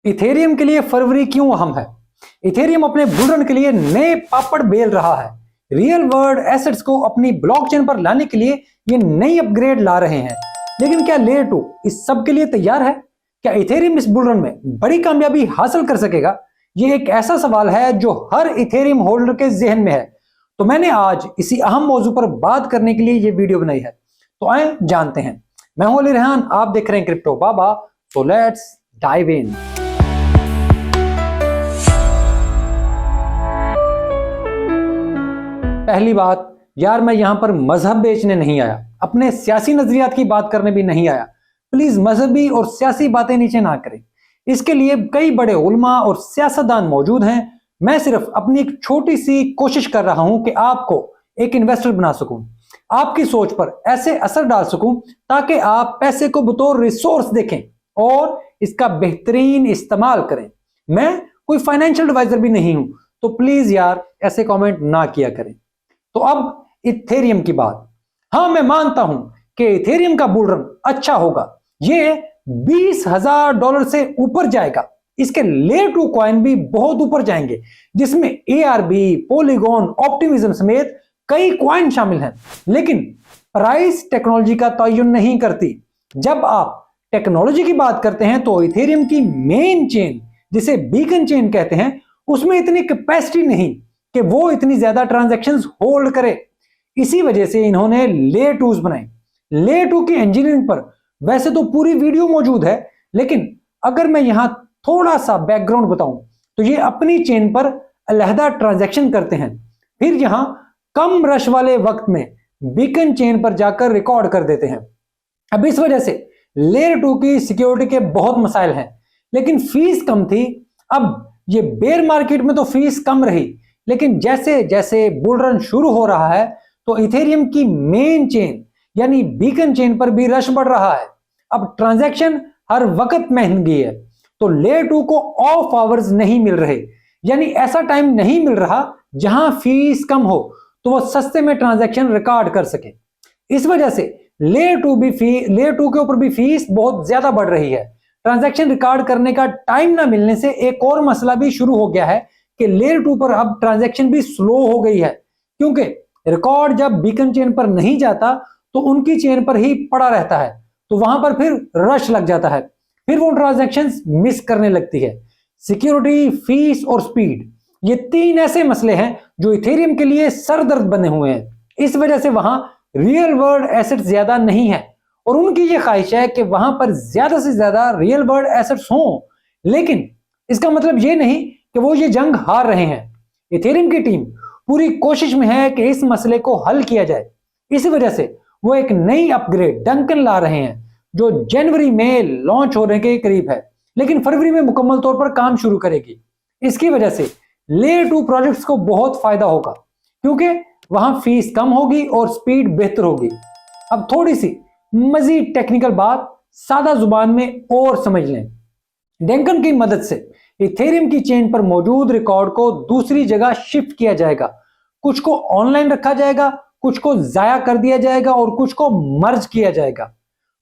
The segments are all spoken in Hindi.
इथेरियम के लिए फरवरी क्यों अहम है? इथेरियम अपने बुल रन के लिए नए पापड़ बेल रहा है। रियल वर्ल्ड एसेट्स को अपनी ब्लॉकचेन पर लाने के लिए ये नई अपग्रेड ला रहे हैं। लेकिन क्या लेयर 2 इस सब के लिए तैयार है? क्या इथेरियम इस बुल रन में बड़ी कामयाबी हासिल कर सकेगा? ये एक ऐसा सवाल है जो हर इथेरियम होल्डर के जहन में है। तो मैंने आज इसी अहम मौजू पर बात करने के लिए ये वीडियो बनाई है। तो आए जानते हैं। मैं हूं अली रेहान, आप देख रहे हैं क्रिप्टो बाबा। तो लेट्स डाइव इन। पहली बात यार, मैं यहां पर मजहब बेचने नहीं आया, अपने सियासी नजरियात की बात करने भी नहीं आया। प्लीज मजहबी और सियासी बातें नीचे ना करें। इसके लिए कई बड़े उलमा और सियासतदान मौजूद हैं। मैं सिर्फ अपनी एक छोटी सी कोशिश कर रहा हूं कि आपको एक इन्वेस्टर बना सकूं, आपकी सोच पर ऐसे असर डाल सकूं ताकि आप पैसे को बतौर रिसोर्स देखें और इसका बेहतरीन इस्तेमाल करें। मैं कोई फाइनेंशियल एडवाइजर भी नहीं हूं, तो प्लीज यार ऐसे कमेंट ना किया करें। तो अब इथेरियम की बात। हाँ, मैं मानता हूं कि इथेरियम का बुल रन अच्छा होगा। ये $20,000 से ऊपर जाएगा। इसके लेयर 2 कॉइन भी बहुत ऊपर जाएंगे, जिसमें ARB, पॉलीगॉन, ऑप्टिमिज्म समेत कई कॉइन शामिल हैं। लेकिन प्राइस टेक्नोलॉजी का तयन नहीं करती। जब आप टेक्नोलॉजी की बात करते हैं तो इथेरियम की मेन चेन, जिसे बीकन चेन कहते हैं, उसमें इतनी कैपेसिटी नहीं कि वो इतनी ज्यादा ट्रांजैक्शंस होल्ड करे। इसी वजह से इन्होंने लेयर 2s बनाए। लेयर 2 की इंजीनियरिंग पर वैसे तो पूरी वीडियो मौजूद है, लेकिन अगर मैं यहां थोड़ा सा बैकग्राउंड बताऊं तो ये अपनी चेन पर अलहदा ट्रांजैक्शन करते हैं, फिर यहां कम रश वाले वक्त में बीकन चेन पर जाकर रिकॉर्ड कर देते हैं। अब इस वजह से लेयर 2 की सिक्योरिटी के बहुत मसाइल हैं, लेकिन फीस कम थी। अब ये बेयर मार्केट में तो फीस कम रही, लेकिन जैसे जैसे बुल रन शुरू हो रहा है तो इथेरियम की मेन चेन यानी बीकन चेन पर भी रश बढ़ रहा है। अब ट्रांजैक्शन हर वक्त महंगी है, तो लेयर 2 को ऑफ आवर्स नहीं मिल रहे, यानी ऐसा टाइम नहीं मिल रहा जहां फीस कम हो तो वो सस्ते में ट्रांजैक्शन रिकॉर्ड कर सके। इस वजह से लेयर 2 के ऊपर भी फीस बहुत ज्यादा बढ़ रही है। ट्रांजैक्शन रिकॉर्ड करने का टाइम ना मिलने से एक और मसला भी शुरू हो गया है कि लेयर 2 पर अब ट्रांजैक्शन भी स्लो हो गई है, क्योंकि रिकॉर्ड जब बीकन चेन पर नहीं जाता तो उनकी चेन पर ही पड़ा रहता है, तो वहां पर फिर रश लग जाता है, फिर वो ट्रांजैक्शंस मिस करने लगती है। सिक्योरिटी, फीस और स्पीड, ये 3 ऐसे मसले हैं जो इथेरियम के लिए सरदर्द बने हुए हैं। इस वजह से वहां रियल वर्ल्ड एसेट्स ज्यादा नहीं है और उनकी ये ख्वाहिश है कि वहां पर ज्यादा से ज्यादा रियल वर्ल्ड एसेट्स हों, लेकिन इसका मतलब ये नहीं कि वो ये जंग हार रहे हैं। इथेरियम की टीम पूरी कोशिश में है कि इस मसले को हल किया जाए। इसी वजह से वो एक नई अपग्रेड डंकन ला रहे हैं, जो जनवरी में लॉन्च होने के करीब है, लेकिन फरवरी में मुकम्मल तौर पर काम शुरू करेगी। इसकी वजह से लेयर 2 प्रोजेक्ट्स को बहुत फायदा होगा, क्योंकि वहां फीस कम होगी और स्पीड बेहतर होगी। अब थोड़ी सी मजीद टेक्निकल बात सादा जुबान में और समझ लें। डंकन की मदद से इथेरियम की चेन पर मौजूद रिकॉर्ड को दूसरी जगह शिफ्ट किया जाएगा। कुछ को ऑनलाइन रखा जाएगा, कुछ को जाया कर दिया जाएगा और कुछ को मर्ज किया जाएगा।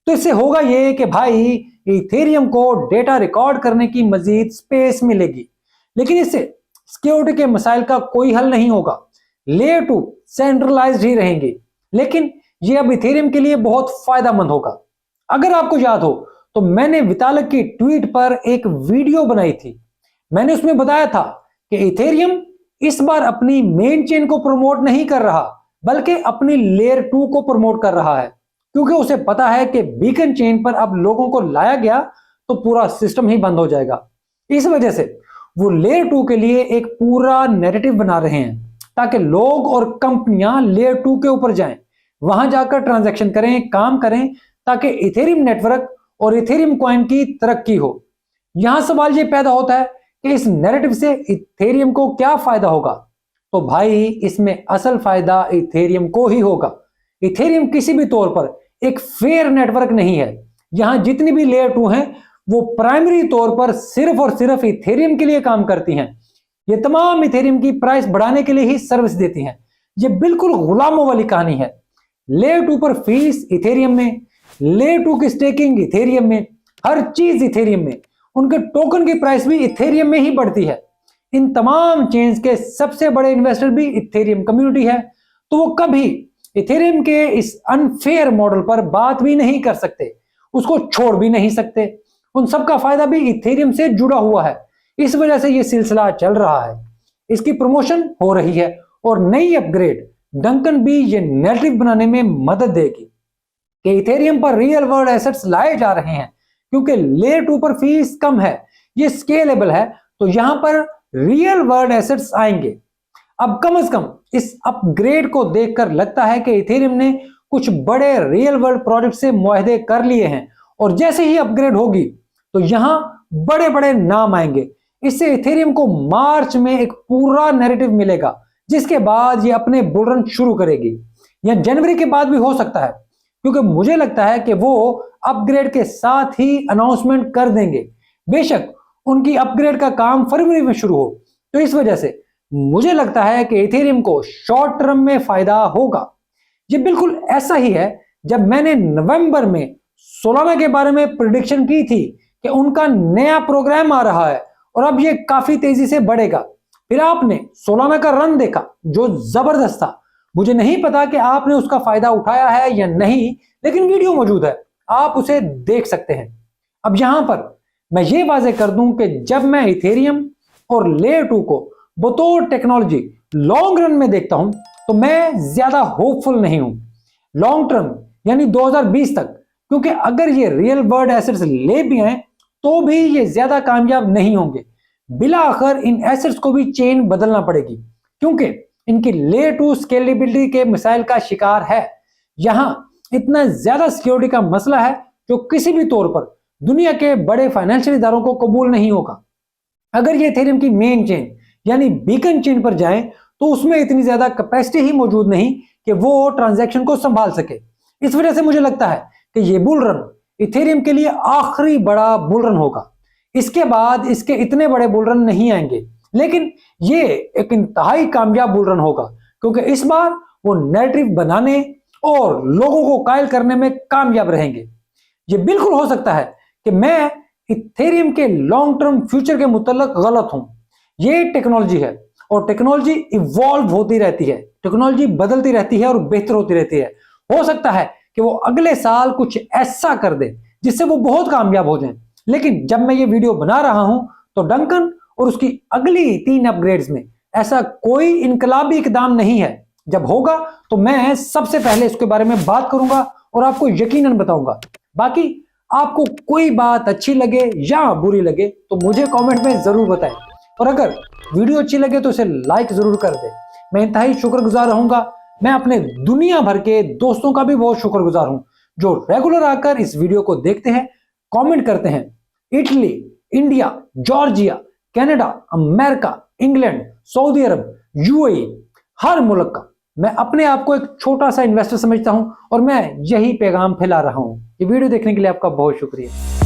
तो इससे होगा ये कि भाई इथेरियम को डेटा रिकॉर्ड करने की मजीद स्पेस मिलेगी, लेकिन इससे सिक्योरिटी के मसाइल का कोई हल नहीं होगा। लेयर 2 सेंट्रलाइज्ड ही रहेंगे, लेकिन ये अब इथेरियम के लिए बहुत फायदेमंद होगा। अगर आपको याद हो तो मैंने वितालक की ट्वीट पर एक वीडियो बनाई थी। मैंने उसमें बताया था कि इथेरियम इस बार अपनी मेन चेन को प्रमोट नहीं कर रहा, बल्कि अपनी लेयर 2 को प्रमोट कर रहा है, क्योंकि उसे पता है कि बीकन चेन पर अब लोगों को लाया गया तो पूरा सिस्टम ही बंद हो जाएगा। इस वजह से वो लेयर 2 के लिए एक पूरा नैरेटिव बना रहे हैं, ताकि लोग और कंपनियां लेयर 2 के ऊपर जाएं, वहां जाकर ट्रांजैक्शन करें, काम करें, ताकि इथेरियम नेटवर्क और इथेरियम कॉइन की तरक्की हो। यहां सवाल ये पैदा होता है कि इस नैरेटिव से इथेरियम को क्या फायदा होगा? तो भाई इसमें असल फायदा इथेरियम को ही होगा। इथेरियम किसी भी तौर पर एक फेयर नेटवर्क नहीं है। यहां जितनी भी लेयर 2 हैं वो प्राइमरी तौर पर सिर्फ और सिर्फ इथेरियम के लिए काम करती हैं। ये तमाम इथेरियम की प्राइस बढ़ाने के लिए ही सर्विस देती हैं। ये बिल्कुल गुलामों वाली कहानी है। लेयर 2 पर फीस इथेरियम में, लेयर 2 की स्टेकिंग इथेरियम में, हर चीज इथेरियम में। उनके टोकन की प्राइस भी इथेरियम में ही बढ़ती है। इन तमाम चेन्स के सबसे बड़े इन्वेस्टर भी इथेरियम कम्युनिटी है, तो वो कभी इथेरियम के इस अनफेयर मॉडल पर बात भी नहीं कर सकते, उसको छोड़ भी नहीं सकते। उन सबका फायदा भी इथेरियम से जुड़ा हुआ है, इस वजह से ये सिलसिला चल रहा है, इसकी प्रमोशन हो रही है और नई अपग्रेड डंकन भी ये नैरेटिव बनाने में मदद देगी कि इथेरियम पर रियल वर्ल्ड एसेट्स लाए जा रहे हैं, क्योंकि लेयर 2 पर फीस कम है, ये स्केलेबल है, तो यहां पर रियल वर्ल्ड एसेट्स आएंगे। अब कम से कम इस अपग्रेड को देखकर लगता है कि इथेरियम ने कुछ बड़े रियल वर्ल्ड प्रोजेक्ट से मुआहदे कर लिए हैं, और जैसे ही अपग्रेड होगी तो यहां बड़े बड़े नाम आएंगे। इससे इथेरियम को मार्च में एक पूरा नैरेटिव मिलेगा, जिसके बाद ये अपने बुल रन शुरू करेगी, या जनवरी के बाद भी हो सकता है, क्योंकि मुझे लगता है कि वो अपग्रेड के साथ ही अनाउंसमेंट कर देंगे। बेशक उनकी अपग्रेड का काम फरवरी में शुरू हो, तो इस वजह से मुझे लगता है कि इथेरियम को शॉर्ट टर्म में फायदा होगा। ये बिल्कुल ऐसा ही है जब मैंने नवंबर में सोलाना के बारे में प्रिडिक्शन की थी कि उनका नया प्रोग्राम आ रहा है और अब ये काफी तेजी से बढ़ेगा। फिर आपने सोलाना का रन देखा जो जबरदस्त था। मुझे नहीं पता कि आपने उसका फायदा उठाया है या नहीं, लेकिन वीडियो मौजूद है, आप उसे देख सकते हैं। अब यहां पर मैं ये वाजे कर दूं कि जब मैं इथेरियम और लेयर 2 को बतौर टेक्नोलॉजी लॉन्ग रन में देखता हूं, तो मैं ज्यादा होपफुल नहीं हूं लॉन्ग टर्म यानी 2020 तक, क्योंकि अगर ये रियल वर्ल्ड एसेट्स ले भी आए तो भी ये ज्यादा कामयाब नहीं होंगे। बिला आखिर इन एसेट्स को भी चेन बदलना पड़ेगी, क्योंकि इनकी लेयर 2 स्केलेबिलिटी के मिसाइल का शिकार है। यहां इतना ज्यादा सिक्योरिटी का मसला है जो किसी भी तौर पर दुनिया के बड़े फाइनेंशियल इदारों को कबूल नहीं होगा। अगर ये इथेरियम की मेन चेन यानी बीकन चेन पर जाएं, तो उसमें इतनी ज्यादा कैपेसिटी ही मौजूद नहीं कि वो ट्रांजैक्शन को संभाल सके। इस वजह से मुझे लगता है कि ये बुल रन इथेरियम के लिए आखिरी बड़ा बुल रन होगा। इसके बाद इसके इतने बड़े बुल रन नहीं आएंगे, लेकिन ये एक इंतहाई कामयाब बुल रन होगा, क्योंकि इस बार वो नैरेटिव बनाने और लोगों को कायल करने में कामयाब रहेंगे। ये बिल्कुल हो सकता है कि मैं इथेरियम के लॉन्ग टर्म फ्यूचर के मुतल्लिक गलत हूं। ये टेक्नोलॉजी है और टेक्नोलॉजी इवॉल्व होती रहती है, टेक्नोलॉजी बदलती रहती है और बेहतर होती रहती है। हो सकता है कि वो अगले साल कुछ ऐसा कर दे जिससे वो बहुत कामयाब हो जाए, लेकिन जब मैं ये वीडियो बना रहा हूं तो डंकन और उसकी अगली 3 अपग्रेड्स में ऐसा कोई इनकलाबी इकदाम नहीं है। जब होगा तो मैं सबसे पहले इसके बारे में बात करूंगा और आपको यकीनन बताऊंगा। बाकी आपको कोई बात अच्छी लगे या बुरी लगे तो मुझे कमेंट में जरूर बताएं, और अगर वीडियो अच्छी लगे तो इसे लाइक जरूर कर दें। मैं इंतहाई शुक्रगुजार रहूंगा। मैं अपने दुनिया भर के दोस्तों का भी बहुत शुक्रगुजार हूं जो रेगुलर आकर इस वीडियो को देखते हैं, कमेंट करते हैं। Italy, India, Georgia, Canada, America, England, सऊदी अरब, यूएई, हर मुल्क का मैं अपने आप को एक छोटा सा इन्वेस्टर समझता हूं और मैं यही पैगाम फैला रहा हूं। ये वीडियो देखने के लिए आपका बहुत शुक्रिया।